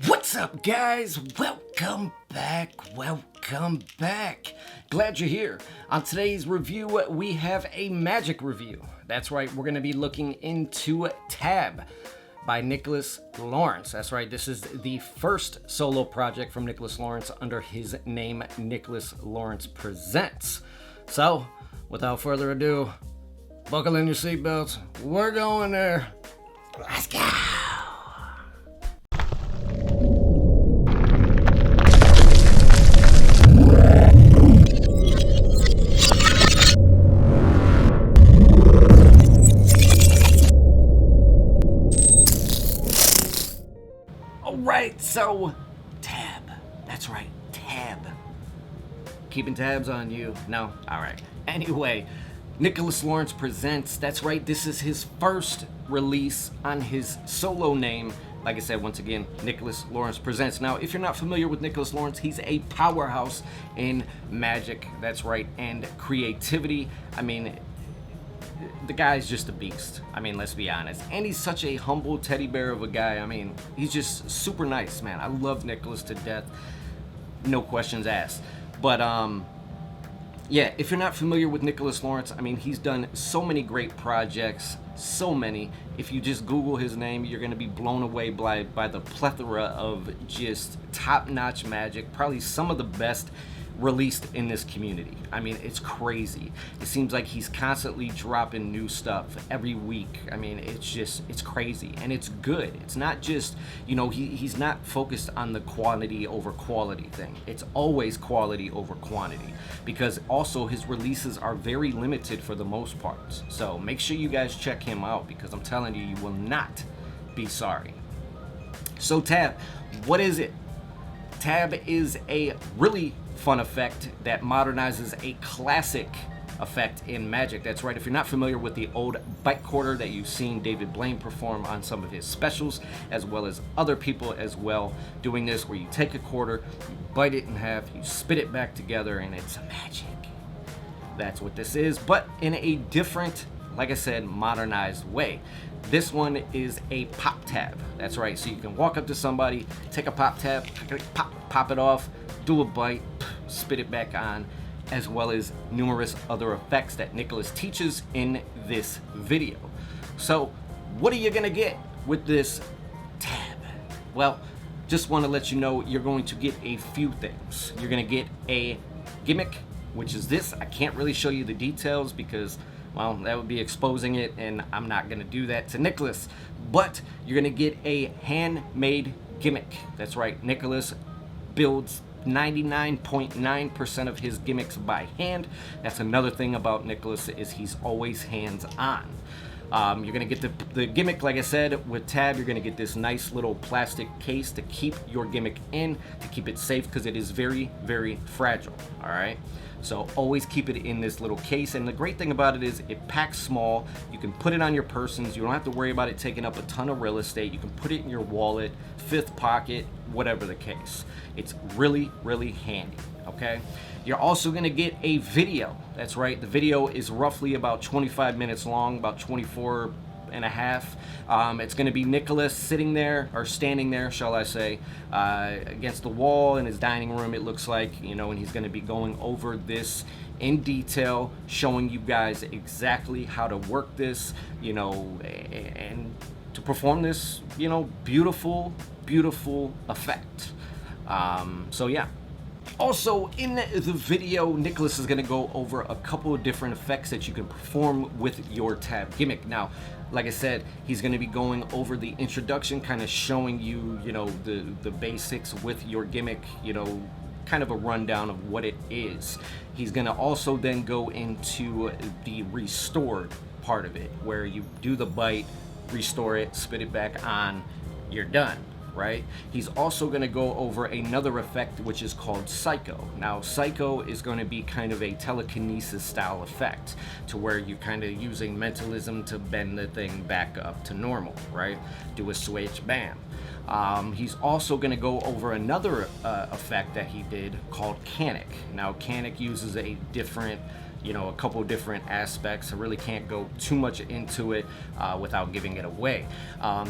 What's up, guys? Welcome back. Glad you're here. On today's review, we have a magic review. That's right, we're going to be looking into ISTAB by Nicholas Lawrence. That's right, this is the first solo project from Nicholas Lawrence under his name, Nicholas Lawrence Presents. So, without further ado, buckle in your seatbelts. We're going there. Let's go. Alright, so tab. That's right, tab. Keeping tabs on you. No? Alright. Anyway, Nicholas Lawrence Presents. That's right, this is his first release on his solo name. Like I said, once again, Nicholas Lawrence Presents. Now, if you're not familiar with Nicholas Lawrence, he's a powerhouse in magic. That's right, and creativity. I mean, the guy's just a beast. I mean, let's be honest. And he's such a humble teddy bear of a guy. I mean, he's just super nice, man. I love Nicholas to death. No questions asked. But, yeah, if you're not familiar with Nicholas Lawrence, I mean, he's done so many great projects. So many. If you just Google his name, you're going to be blown away by the plethora of just top-notch magic. Probably some of the best released in this community. I mean, it's crazy. It seems like he's constantly dropping new stuff every week. I mean, it's crazy, and it's good. It's not just, you know, he's not focused on the quantity over quality thing. It's always quality over quantity, because also his releases are very limited for the most part. So make sure you guys check him out, because I'm telling you, you will not be sorry. So tab, what is it? Tab is a really fun effect that modernizes a classic effect in magic. That's right, if you're not familiar with the old bite quarter that you've seen David Blaine perform on some of his specials, as well as other people as well, doing this where you take a quarter, you bite it in half, you spit it back together, and it's magic. That's what this is, but in a different, like I said, modernized way. This one is a pop tab. That's right, so you can walk up to somebody, take a pop tab, pop it off, do a bite, spit it back on, as well as numerous other effects that Nicholas teaches in this video. So what are you gonna get with this tab? Well, just want to let you know you're going to get a few things. You're gonna get a gimmick, which is this. I can't really show you the details because, well, that would be exposing it, and I'm not gonna do that to Nicholas. But you're gonna get a handmade gimmick. That's right, Nicholas builds 99.9% of his gimmicks by hand. That's another thing about Nicholas, is he's always hands-on. You're gonna get the gimmick, like I said, with tab. You're gonna get this nice little plastic case to keep your gimmick in, to keep it safe, because it is very, very fragile. All right, so always keep it in this little case. And the great thing about it is it packs small. You can put it on your persons. You don't have to worry about it taking up a ton of real estate. You can put it in your wallet, fifth pocket, whatever the case. It's really, really handy. Okay, you're also going to get a video. That's right, the video is roughly about 25 minutes long, about 24 and a half. It's going to be Nicholas sitting there, or standing there, shall I say, against the wall in his dining room, it looks like, you know, and he's going to be going over this in detail, showing you guys exactly how to work this, you know, and to perform this, you know, beautiful, beautiful effect. So yeah. Also, in the video, Nicholas is going to go over a couple of different effects that you can perform with your tab gimmick. Now, like I said, he's going to be going over the introduction, kind of showing you, you know, the basics with your gimmick, you know, kind of a rundown of what it is. He's going to also then go into the restored part of it, where you do the bite, restore it, spit it back on, you're done. Right? He's also going to go over another effect which is called Psycho. Now, Psycho is going to be kind of a telekinesis style effect, to where you're kind of using mentalism to bend the thing back up to normal, right? Do a switch, bam. He's also going to go over another effect that he did called Canic. Now, Canic uses a different, you know, a couple different aspects. I really can't go too much into it without giving it away.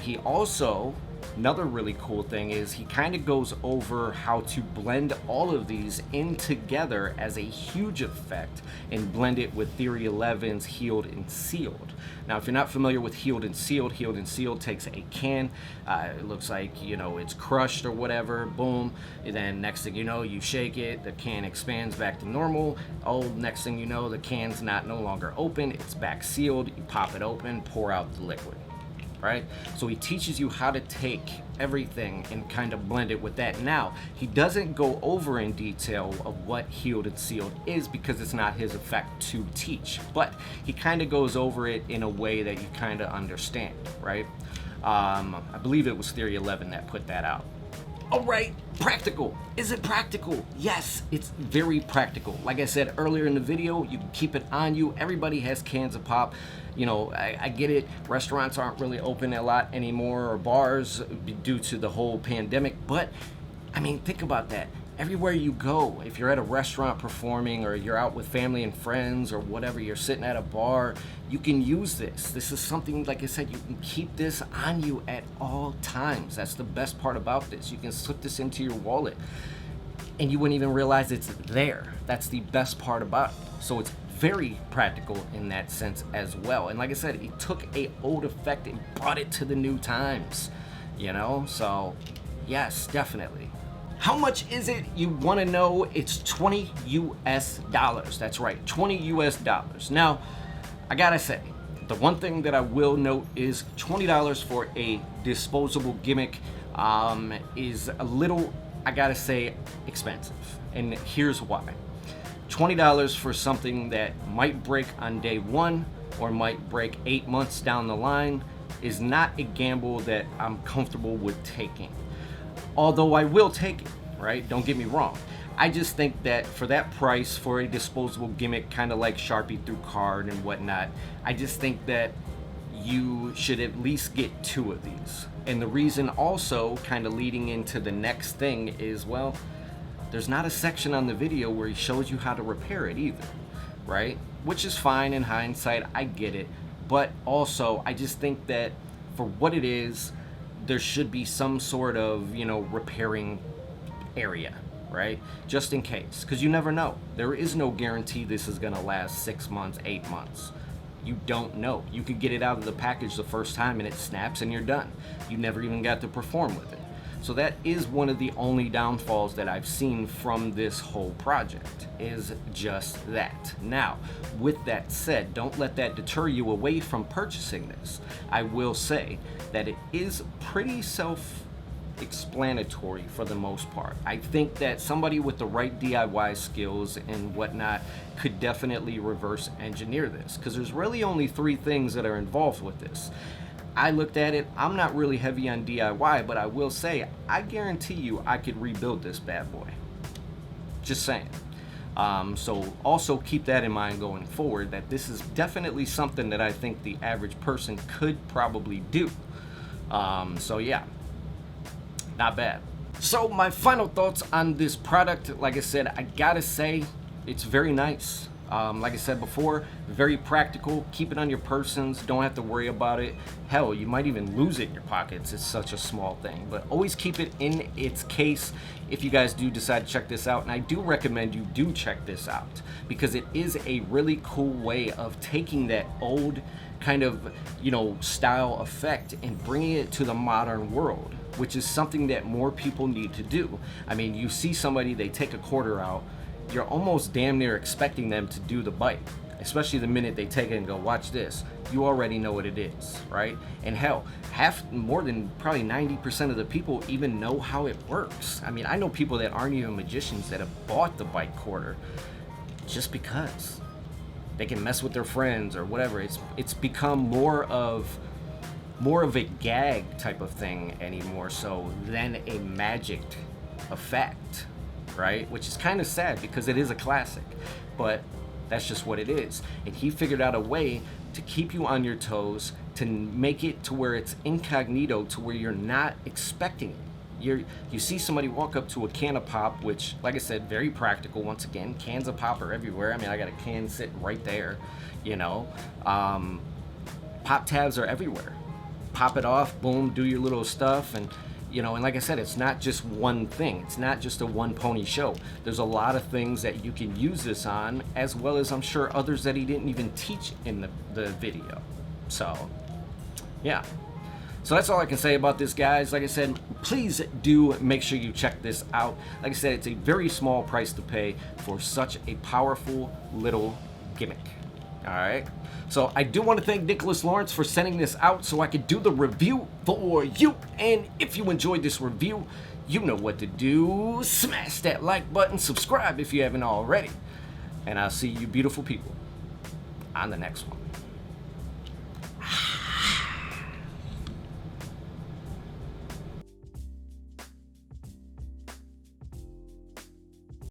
He also Another really cool thing is he kind of goes over how to blend all of these in together as a huge effect and blend it with Theory 11's Healed and Sealed. Now, if you're not familiar with Healed and Sealed takes a can, it looks like, you know, it's crushed or whatever, boom, and then next thing you know, you shake it, the can expands back to normal. Oh, next thing you know, the can's no longer open, it's back sealed, you pop it open, pour out the liquid. Right? So he teaches you how to take everything and kind of blend it with that. Now, he doesn't go over in detail of what Healed and Sealed is because it's not his effect to teach, but he kind of goes over it in a way that you kind of understand, right? I believe it was Theory 11 that put that out. All right, practical. Is it practical? Yes, it's very practical. Like I said earlier in the video, you can keep it on you. Everybody has cans of pop. You know, I get it. Restaurants aren't really open a lot anymore, or bars, due to the whole pandemic. But, I mean, think about that. Everywhere you go, if you're at a restaurant performing, or you're out with family and friends, or whatever, you're sitting at a bar, you can use this. This is something, like I said, you can keep this on you at all times. That's the best part about this. You can slip this into your wallet, and you wouldn't even realize it's there. That's the best part about it. So it's very practical in that sense as well. And like I said, he took a old effect and brought it to the new times, you know? So yes, definitely. How much is it? You want to know? It's $20 US. That's right, $20 US. Now, I gotta say, the one thing that I will note is $20 for a disposable gimmick is a little, I gotta say, expensive. And here's why. $20 for something that might break on day one or might break 8 months down the line is not a gamble that I'm comfortable with taking. Although I will take it, right? Don't get me wrong. I just think that for that price, for a disposable gimmick, kind of like Sharpie through card and whatnot, I just think that you should at least get 2 of these. And the reason also, kind of leading into the next thing, is, well, there's not a section on the video where he shows you how to repair it either, right? Which is fine in hindsight, I get it. But also, I just think that for what it is, there should be some sort of, you know, repairing area, right? Just in case, because you never know. There is no guarantee this is gonna last 6 months, 8 months. You don't know. You could get it out of the package the first time and it snaps and you're done. You never even got to perform with it. So that is one of the only downfalls that I've seen from this whole project, is just that. Now, with that said, don't let that deter you away from purchasing this. I will say that it is pretty self-explanatory for the most part. I think that somebody with the right DIY skills and whatnot could definitely reverse engineer this, because there's really only 3 things that are involved with this. I looked at it, I'm not really heavy on DIY, but I will say, I guarantee you I could rebuild this bad boy. Just saying. So also keep that in mind going forward, that this is definitely something that I think the average person could probably do. So yeah, not bad. So my final thoughts on this product, like I said, I gotta say, it's very nice. Like I said before, very practical. Keep it on your persons. Don't have to worry about it. Hell, you might even lose it in your pockets. It's such a small thing. But always keep it in its case if you guys do decide to check this out. And I do recommend you do check this out, because it is a really cool way of taking that old kind of, you know, style effect and bringing it to the modern world, which is something that more people need to do. I mean, you see somebody, they take a quarter out, you're almost damn near expecting them to do the bite, especially the minute they take it and go, watch this. You already know what it is, right? And hell, more than probably 90% of the people even know how it works. I mean, I know people that aren't even magicians that have bought the bite quarter just because they can mess with their friends or whatever. It's become more of a gag type of thing anymore so than a magic effect, right? Which is kind of sad because it is a classic, but that's just what it is. And he figured out a way to keep you on your toes, to make it to where it's incognito, to where you're not expecting it. You see somebody walk up to a can of pop, which, like I said, very practical. Once again, cans of pop are everywhere. I mean, I got a can sitting right there, you know. Pop tabs are everywhere. pop it off, boom, do your little stuff. And and like I said, it's not just one thing. It's not just a one pony show. There's a lot of things that you can use this on, as well as I'm sure others that he didn't even teach in the video. So yeah, so that's all I can say about this, guys. Like I said, please do make sure you check this out. Like I said, it's a very small price to pay for such a powerful little gimmick. All right, so I do want to thank Nicholas Lawrence for sending this out so I could do the review for you. And if you enjoyed this review, you know what to do. Smash that like button, subscribe if you haven't already, and I'll see you beautiful people on the next one.